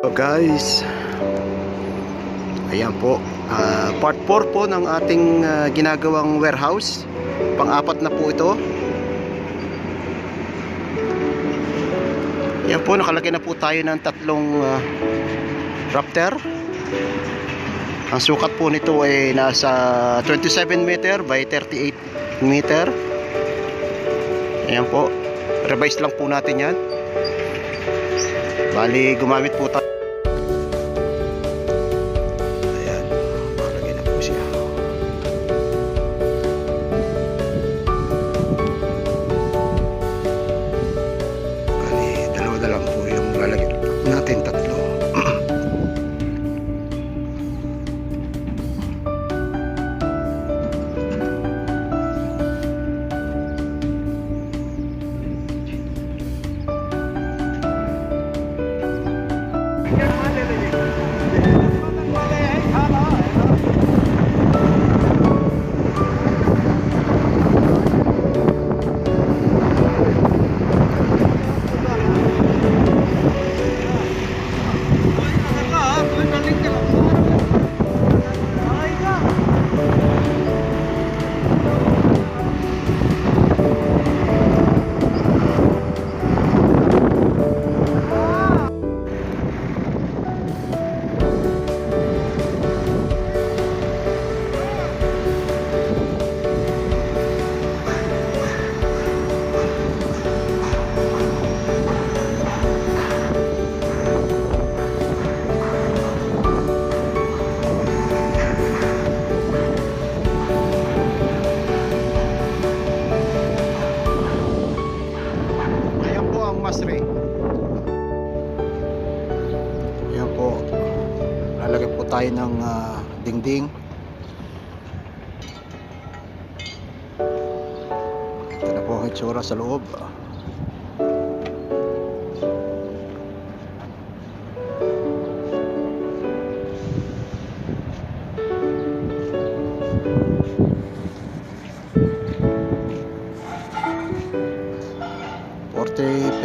So guys, ayan po, part 4 po ng ating ginagawang warehouse. Pang-apat na po ito. Ayan po, nakalagay na po tayo ng tatlong Raptor. Ang sukat po nito ay nasa 27 meter by 38 meter. Ayan po, revise lang po natin yan. Bali, gumamit po tayo. Ayan, malagay na po siya. Bali, dalawa na lang po yung lalagay natin, tatlo. Masre. Ayan po, lalagay po tayo ng dingding. Ito na po ang itsura sa loob.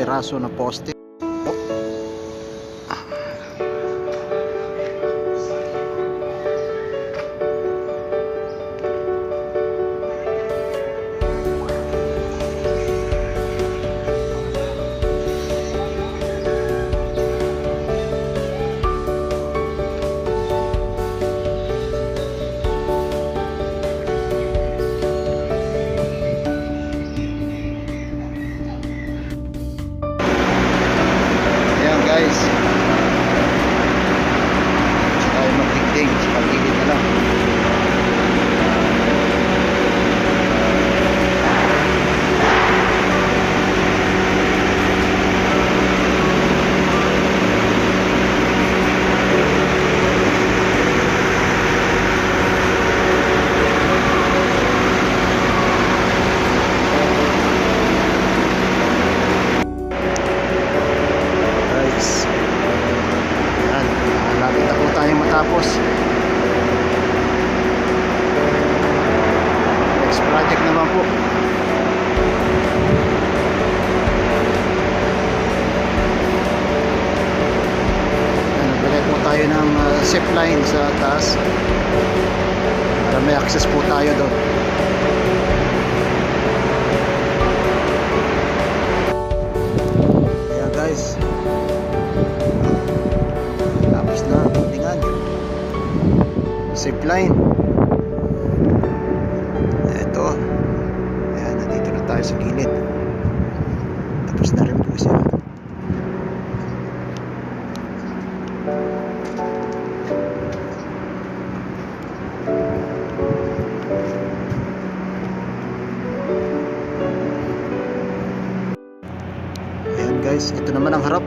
Piraso na poste. Guys, tayo magdingding sa pagiging na lang. Tapos next project naman po. Naglagay po tayo ng zip line sa taas para may access po tayo doon. Ayan guys, tapos na tingnan zipline. Ito, ayan, nandito na tayo sa gilid. Tapos na rin po siya. Ayan guys, ito naman ang harap.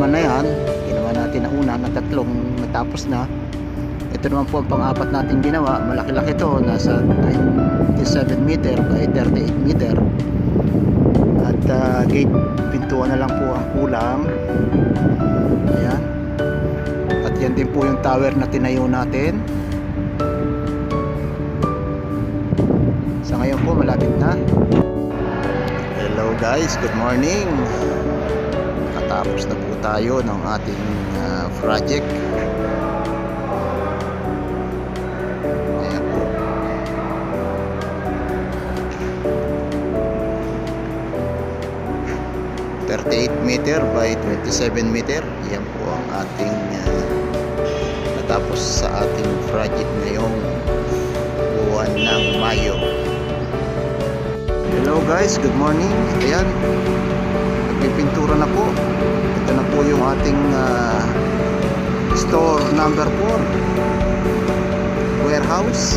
naman na yan, ginawa natin na una na tatlong natapos na. Ito naman po ang pang-apat natin ginawa. Malaki-laki to, nasa 97 meter by 38 meter. At gate pintuan na lang po ang kulang. Ayan. At yan din po yung tower na tinayo natin. Sa ngayon po malapit na. Hello guys, good morning. Nakatapos na po tayo ng ating project. Ayan po. Meter by 27 meter. Yan po ang ating natapos sa ating project ngayong buwan ng Mayo. Hello guys, good morning. Ayan, nagpipintura na po. Ito na po yung ating store number 4 warehouse.